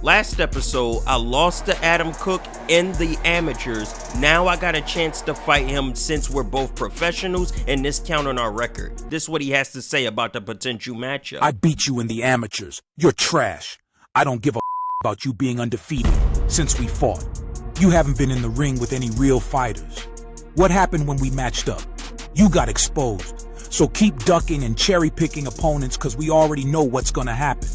Last episode, I lost to Adam Cook in the amateurs. Now I got a chance to fight him since we're both professionals and this count on our record. This is what he has to say about the potential matchup. I beat you in the amateurs. You're trash. I don't give a about you being undefeated since we fought. You haven't been in the ring with any real fighters. What happened when we matched up? You got exposed. So keep ducking and cherry picking opponents because we already know what's gonna happen.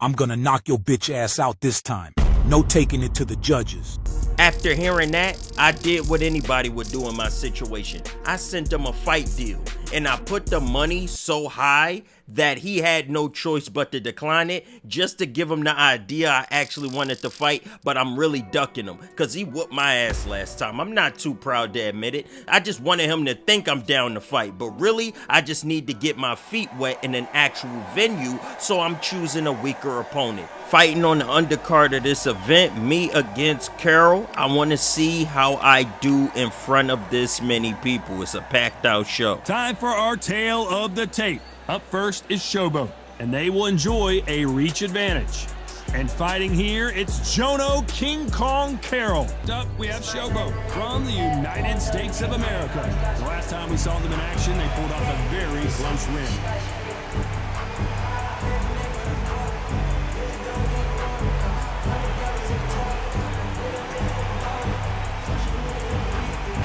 I'm gonna knock your bitch ass out this time. No taking it to the judges. After hearing that, I did what anybody would do in my situation. I sent him a fight deal, and I put the money so high that he had no choice but to decline it, just to give him the idea I actually wanted to fight, but I'm really ducking him, because he whooped my ass last time. I'm not too proud to admit it. I just wanted him to think I'm down to fight, but really, I just need to get my feet wet in an actual venue, so I'm choosing a weaker opponent. Fighting on the undercard of this event, me against Carol. I want to see how I do in front of this many people. It's a packed out show. Time for our tale of the tape. Up first is Showboat, and they will enjoy a reach advantage. And fighting here, it's Jono King Kong Carroll. Up, we have Showboat from the United States of America. The last time we saw them in action, they pulled off a very close win.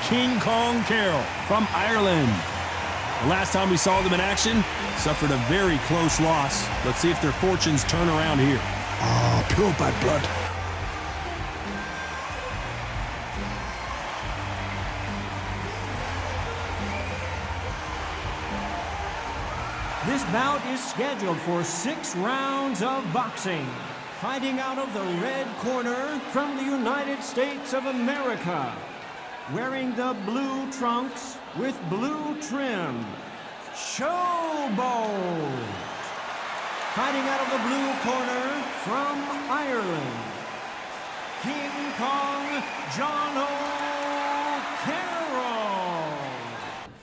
King Kong Carroll from Ireland. The last time we saw them in action, suffered a very close loss. Let's see if their fortunes turn around here. Ah, pure bad blood. This bout is scheduled for 6 rounds of boxing. Fighting out of the red corner from the United States of America. Wearing the blue trunks with blue trim, Showboat. Fighting out of the blue corner from Ireland, King Kong Jono Carroll.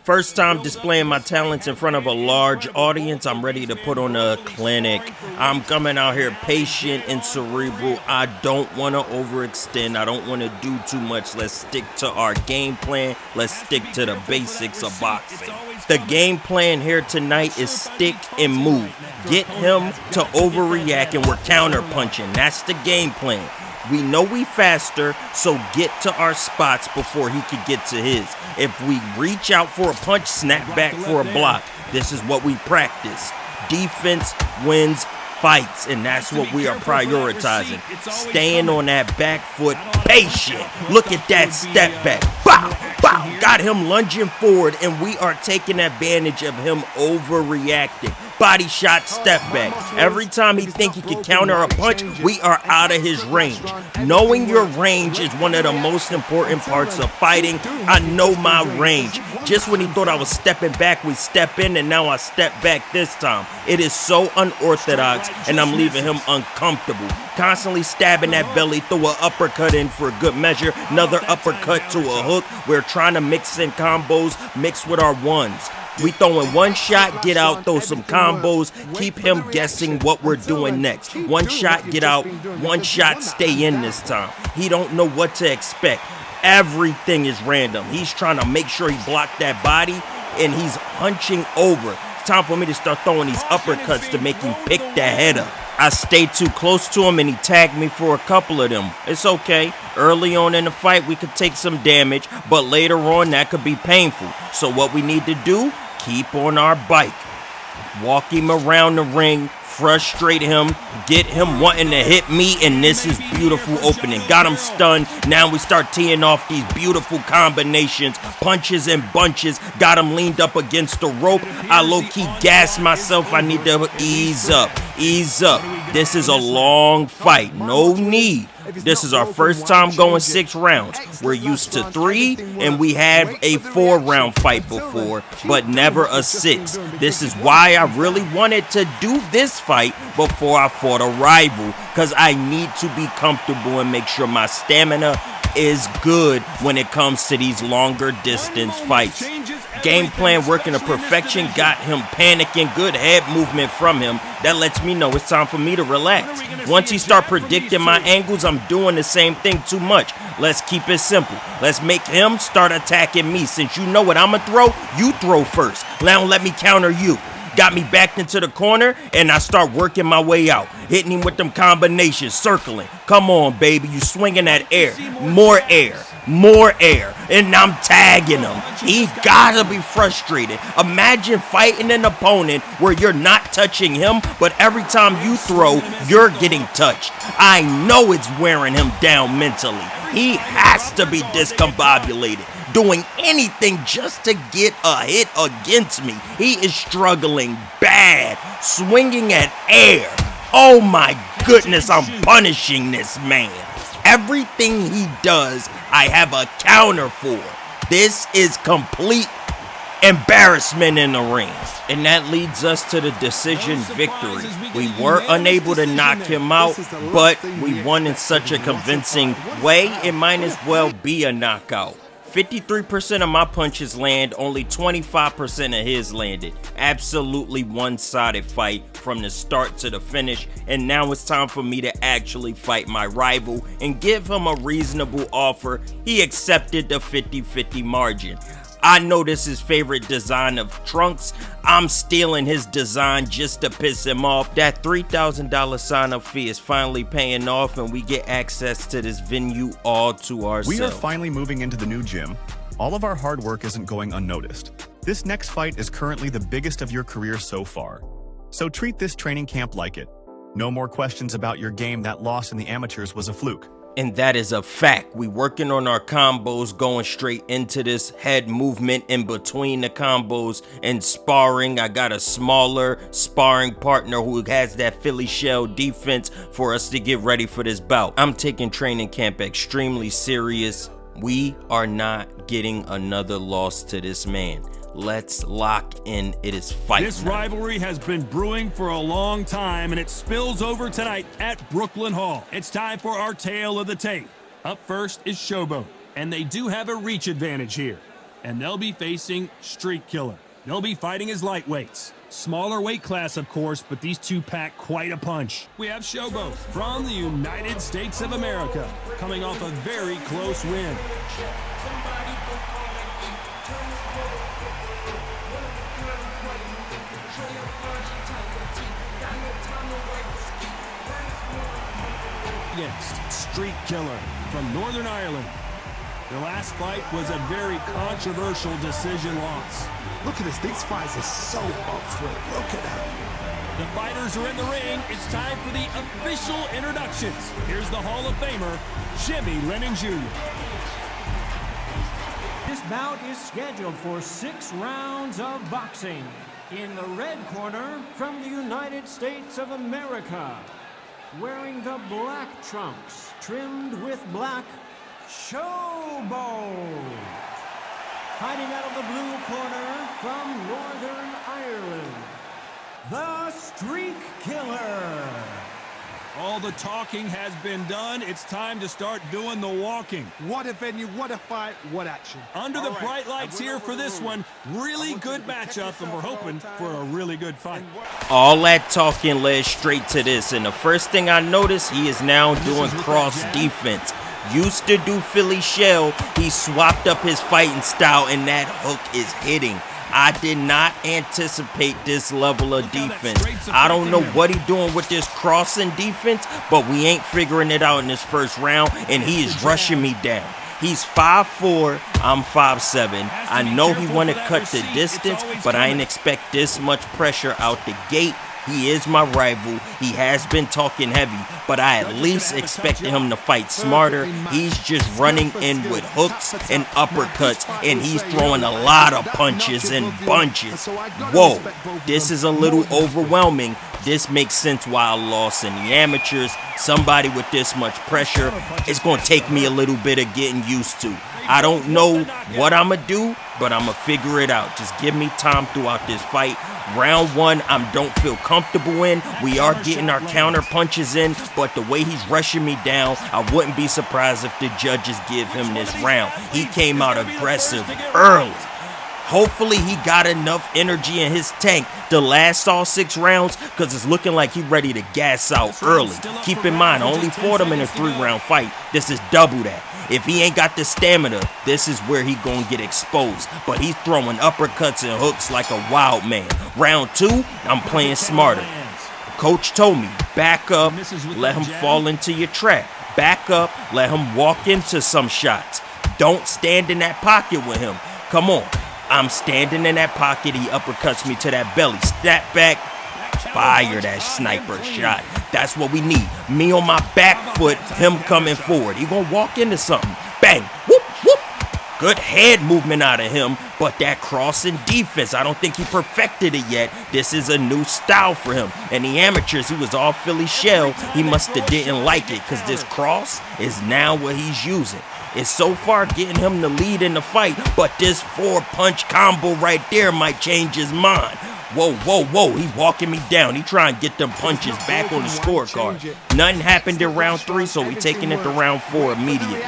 First time displaying my talents in front of a large audience. I'm ready to put on a clinic. I'm coming out here patient and cerebral. I don't want to overextend. I don't want to do too much. Let's stick to our game plan. Let's stick to the basics of boxing. The game plan here tonight is stick and move. Get him to overreact and we're counter punching. That's the game plan. We know we faster, so get to our spots before he could get to his. If we reach out for a punch, snap back for a block. This is what we practice. Defense wins fights, and that's what we are prioritizing. Staying on that back foot, patient. Look at that step back. Bow, bow. Got him lunging forward, and we are taking advantage of him overreacting. Body shot, step back. Every time he think he can counter a punch, we are out of his range. Knowing your range is one of the most important parts of fighting. I know my range. Just when he thought I was stepping back, we step in, and now I step back this time. It is so unorthodox, and I'm leaving him uncomfortable. Constantly stabbing that belly, throw an uppercut in for a good measure, another uppercut to a hook. We're trying to mix in combos, mix with our ones. We throwing one shot, get out, throw some combos, keep him guessing what we're doing next. One shot, get out, one shot, stay in this time. He don't know what to expect. Everything is random. He's trying to make sure he blocked that body, and he's hunching over. It's time for me to start throwing these uppercuts to make him pick that head up. I stayed too close to him, and he tagged me for a couple of them. It's okay. Early on in the fight, we could take some damage, but later on, that could be painful. So what we need to do, keep on our bike. Walk him around the ring, frustrate him, get him wanting to hit me, and this is beautiful opening. Got him stunned. Now we start teeing off these beautiful combinations, punches and bunches. Got him leaned up against the rope. I low-key gassed myself. I need to ease up, ease up. This is a long fight. No need. This is our first time going 6 rounds. We're used to 3, and we had a 4-round fight before, but never a 6. This is why I really wanted to do this fight before I fought a rival, because I need to be comfortable and make sure my stamina is good when it comes to these longer distance fights. Game plan working to perfection, got him panicking, good head movement from him. That lets me know it's time for me to relax. Once he start predicting my angles, I'm doing the same thing too much. Let's keep it simple. Let's make him start attacking me. Since you know what I'm gonna throw, you throw first. Now let me counter you. Got me backed into the corner, and I start working my way out. Hitting him with them combinations, circling. Come on, baby, you swinging that air. More air, and I'm tagging him. He gotta be frustrated. Imagine fighting an opponent where you're not touching him, but every time you throw, you're getting touched. I know it's wearing him down mentally. He has to be discombobulated, doing anything just to get a hit against me. He is struggling bad, swinging at air. Oh my goodness, I'm punishing this man. Everything he does, I have a counter for. This is complete embarrassment in the ring. And that leads us to the decision victory. We were unable to knock him out, but we won in such a convincing way, it might as well be a knockout. 53% of my punches land, only 25% of his landed. Absolutely one-sided fight from the start to the finish, and now it's time for me to actually fight my rival and give him a reasonable offer. He accepted the 50-50 margin. I noticed his favorite design of trunks. I'm stealing his design just to piss him off. That $3,000 sign-up fee is finally paying off, and we get access to this venue all to ourselves. We are finally moving into the new gym. All of our hard work isn't going unnoticed. This next fight is currently the biggest of your career so far. So treat this training camp like it. No more questions about your game. That loss in the amateurs was a fluke. And that is a fact. We working on our combos, going straight into this head movement in between the combos and sparring. I got a smaller sparring partner who has that Philly shell defense for us to get ready for this bout. I'm taking training camp extremely serious. We are not getting another loss to this man. Let's lock in. It is fight This night. rivalry has been brewing for a long time, and it spills over tonight at Brooklyn Hall. It's time for our tale of the tape. Up first is Showboat, and they do have a reach advantage here. And they'll be facing Street Killer. They'll be fighting as lightweights. Smaller weight class, of course, but these two pack quite a punch. We have Showboat from the United States of America, coming off a very close win. Against Street Killer from Northern Ireland. Their last fight was a very controversial decision loss. Look at this. These fights are so up front. Look at that. The fighters are in the ring. It's time for the official introductions. Here's the Hall of Famer, Jimmy Lennon Jr. This bout is scheduled for 6 rounds of boxing. In the red corner, from the United States of America, wearing the black trunks, trimmed with black, Showboat. Fighting out of the blue corner, from Northern Ireland, the Streak Killer. All the talking has been done. It's time to start doing the walking. What a venue, what a fight, what action. Under the bright lights here for this one. Really good matchup, and we're hoping for a really good fight. All that talking led straight to this, and the first thing I noticed, he is now doing cross defense. Used to do Philly shell, he swapped up his fighting style, and that hook is hitting. I did not anticipate this level of defense. I don't know what he's doing with this crossing defense, but we ain't figuring it out in this first round, and he is rushing me down. He's 5'4", I'm 5'7". I know he want to cut the distance, but I didn't expect this much pressure out the gate. He is my rival. He has been talking heavy, but I at least expected him to fight smarter. He's just running in with hooks and uppercuts, and he's throwing a lot of punches and bunches. Whoa, this is a little overwhelming. This makes sense why I lost in the amateurs. Somebody with this much pressure, it's going to take me a little bit of getting used to. I don't know what I'm going to do, but I'm going to figure it out. Just give me time throughout this fight. Round one, I don't feel comfortable in. We are getting our counter punches in, but the way he's rushing me down, I wouldn't be surprised if the judges give him this round. He came out aggressive early. Hopefully he got enough energy in his tank to last all 6 rounds, because it's looking like he's ready to gas out early. Keep in mind, I only fought him in a 3-round fight. This is double that. If he ain't got the stamina, this is where he gonna get exposed. But he's throwing uppercuts and hooks like a wild man. Round 2, I'm playing smarter. Coach told me, back up, let him fall into your trap. Back up, let him walk into some shots. Don't stand in that pocket with him. Come on. I'm standing in that pocket. He uppercuts me to that belly. Snap back. Fire that sniper shot. That's what we need. Me on my back foot, him coming forward. He gonna walk into something. Bang. Whoop, whoop. Good head movement out of him, but that crossing defense, I don't think he perfected it yet. This is a new style for him. And the amateurs, he was all Philly shell. He must have didn't like it, because this cross is now what he's using. It's so far getting him the lead in the fight, but this 4-punch combo right there might change his mind. Whoa, whoa, whoa, he walking me down. He trying to get them punches back on the scorecard. Nothing happened in round 3, so we taking it to round 4 immediately.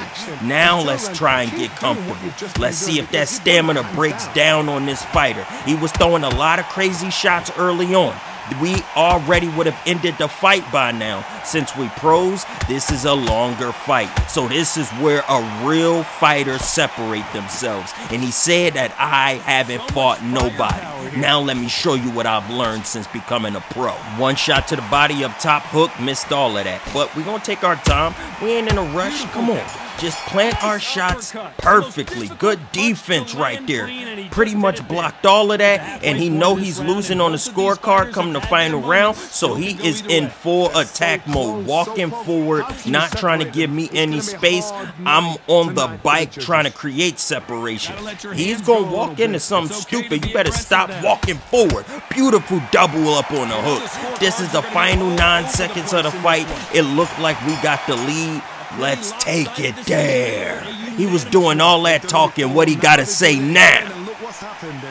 Now let's try and get comfortable. Let's see if that stamina breaks down on this fighter. He was throwing a lot of crazy shots early on. We already would have ended the fight by now. Since we pros, this is a longer fight. So this is where a real fighter separate themselves. And he said that I haven't fought nobody. Now let me show you what I've learned since becoming a pro. 1 shot to the body up top, hook, missed all of that. But we're gonna take our time. We ain't in a rush. Come on. Just plant our shots perfectly. Good defense right there. Pretty much blocked all of that, and he know he's losing on the scorecard come the final round, so he is in full attack mode, walking forward, not trying to give me any space. I'm on the bike trying to create separation. He's gonna walk into something stupid. You better stop walking forward. Beautiful double up on the hook. This is the final 9 seconds of the fight. It looked like we got the lead. Let's take it there. He was doing all that talking. What he gotta say now?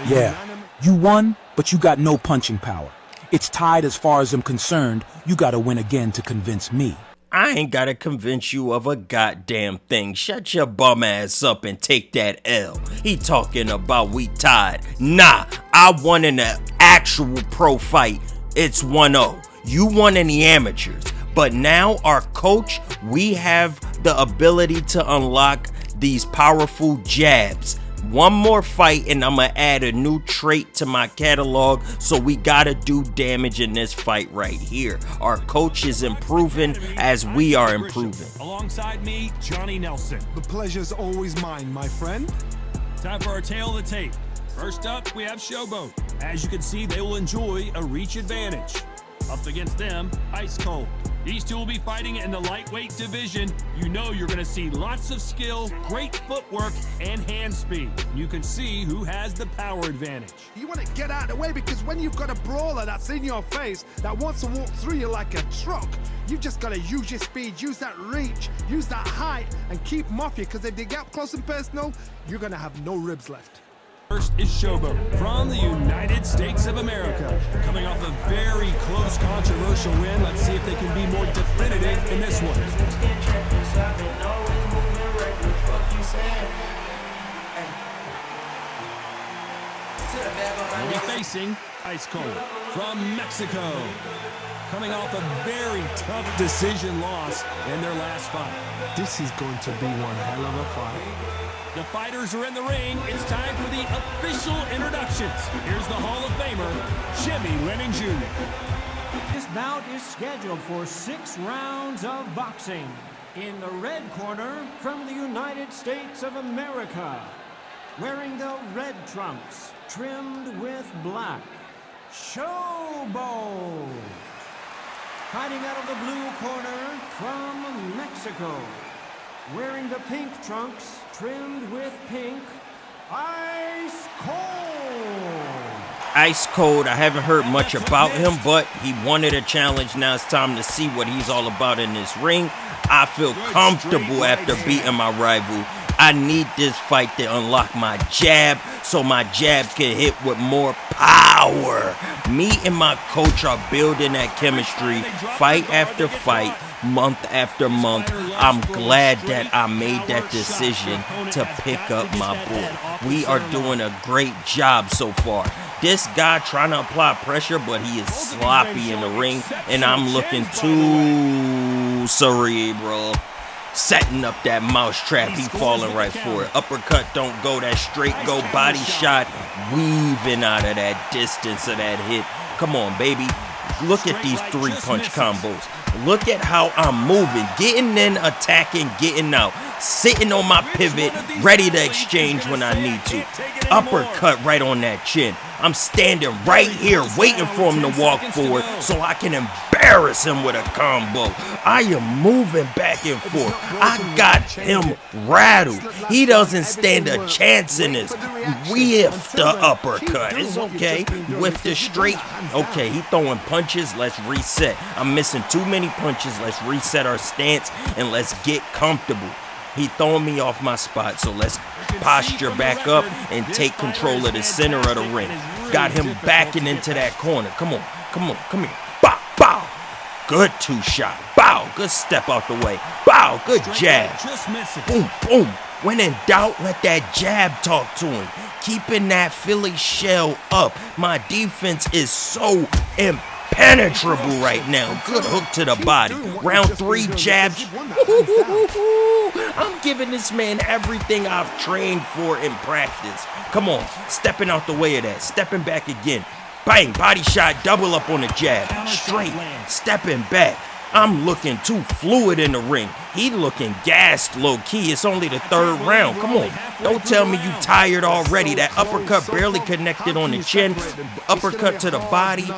Yeah, you won, but you got no punching power. It's tied as far as I'm concerned. You gotta win again to convince me. I ain't gotta convince you of a goddamn thing. Shut your bum ass up and take that L. He talking about we tied. Nah, I won in an actual pro fight. It's 1-0. You won in the amateurs. But now our coach, we have the ability to unlock these powerful jabs. One more fight and I'm gonna add a new trait to my catalog, so we gotta do damage in this fight right here. Our coach is improving as we are improving. Alongside me, Johnny Nelson. The pleasure's always mine, my friend. Time for our tail of the tape. First up, we have Showboat. As you can see, they will enjoy a reach advantage. Up against them, Ice Cold. These two will be fighting in the lightweight division. You know you're going to see lots of skill, great footwork, and hand speed. You can see who has the power advantage. You want to get out of the way, because when you've got a brawler that's in your face that wants to walk through you like a truck, you've just got to use your speed, use that reach, use that height, and keep them off you, because if they get up close and personal, you're going to have no ribs left. First is Showboat from the United States of America. Coming off a very close, controversial win. Let's see if they can be more definitive in this one. We'll be facing Ice Cold from Mexico. Coming off a very tough decision loss in their last fight. This is going to be one hell of a fight. The fighters are in the ring. It's time for the official introductions. Here's the Hall of Famer, Jimmy Lennon Jr. This bout is scheduled for 6 rounds of boxing. In the red corner, from the United States of America, wearing the red trunks, trimmed with black, Showboat. Fighting out of the blue corner, from Mexico, wearing the pink trunks, trimmed with pink, Ice Cold. Ice Cold, I haven't heard much about him, but he wanted a challenge. Now it's time to see what he's all about in this ring. I feel comfortable after beating my rival. I need this fight to unlock my jab, so my jab can hit with more power. Me and my coach are building that chemistry fight after fight. month after month. I'm glad that I made that decision to pick up my boy. We are doing a great job so far. This guy trying to apply pressure, but he is sloppy in the ring, and I'm looking too cerebral. Setting up that mousetrap, he falling right for it. Uppercut don't go, that straight go, body shot, weaving out of that distance of that hit. Come on, baby. Look at these 3-punch combos. Look at how I'm moving, getting in, attacking, getting out, sitting on my pivot, ready to exchange when I need to. Uppercut right on that chin. I'm standing right here waiting for him to walk forward so I can embarrass him with a combo. I am moving back and forth. I got him rattled. He doesn't stand a chance in this. Whiff the uppercut. It's okay. Whiff the straight. Okay, he throwing punches. Let's reset. I'm missing too many punches. Let's reset our stance and let's get comfortable. He throwing me off my spot, so let's posture back up and take control of the center of the ring. Got him backing into that corner. Come on, come on, come here. Bow, bow. Good 2-shot. Bow, good step out the way. Bow, good jab. Boom, boom. When in doubt, let that jab talk to him. Keeping that Philly shell up. My defense is so impenetrable right now. Good hook to the body. Round 3 jabs. I'm giving this man everything I've trained for in practice. Come on, stepping out the way of that. Stepping back again. Bang, body shot, double up on the jab. Straight, stepping back. I'm looking too fluid in the ring. He looking gassed low-key. It's only the 3rd round. Come on. Don't tell me you tired already. That uppercut barely connected on the chin. Uppercut to the body.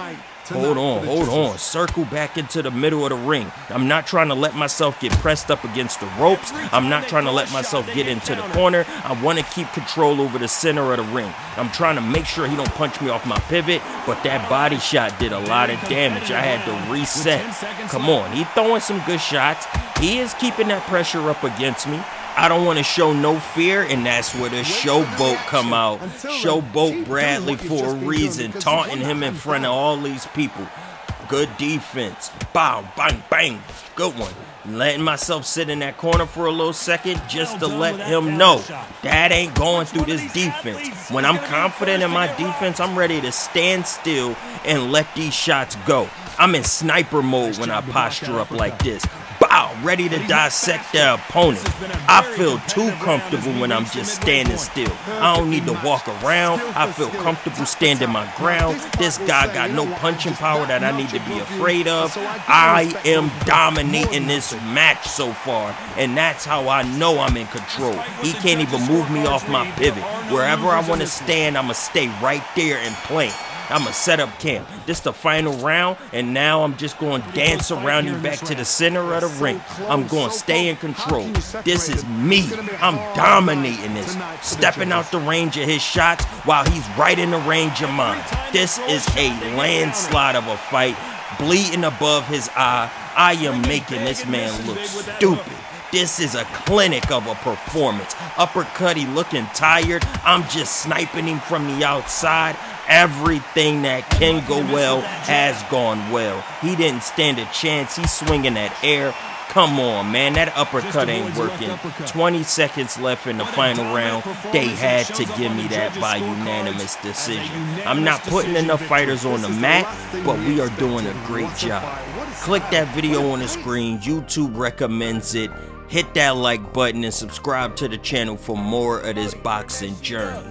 Hold on. Circle back into the middle of the ring. I'm not trying to let myself get pressed up against the ropes. I'm not trying to let myself get into the corner. I want to keep control over the center of the ring. I'm trying to make sure he don't punch me off my pivot, but that body shot did a lot of damage. I had to reset. Come on, he's throwing some good shots. He is keeping that pressure up against me. I don't want to show no fear, and that's where the showboat come out. Showboat Bradley for a reason, taunting him in front of all these people. Good defense. Bow, bang, bang. Good one. Letting myself sit in that corner for a little second just to let him know that ain't going through this defense. When I'm confident in my defense, I'm ready to stand still and let these shots go. I'm in sniper mode when I posture up like this. Bow, ready to dissect the opponent. I feel too comfortable when I'm just standing still. I don't need to walk around. I feel comfortable standing my ground. This guy got no punching power that I need to be afraid of. I am dominating this match so far, and that's how I know I'm in control. He can't even move me off my pivot. Wherever I want to stand, I'm going to stay right there and play. I'm going to set up camp. This the final round, and now I'm just going to dance around him back to the center of the ring. I'm going to stay in control. This is me. I'm dominating this. Stepping out the range of his shots while he's right in the range of mine. This is a landslide of a fight. Bleeding above his eye. I am making this man look stupid. This is a clinic of a performance. Uppercut, he looking tired. I'm just sniping him from the outside. Everything that can go well has gone well. He didn't stand a chance. He's swinging that air. Come on, man. That uppercut ain't working. 20 seconds left in the final round. They had to give me that by unanimous decision. I'm not putting enough fighters on the mat, but we are doing a great job. Click that video on the screen. YouTube recommends it. Hit that like button and subscribe to the channel for more of this boxing journey.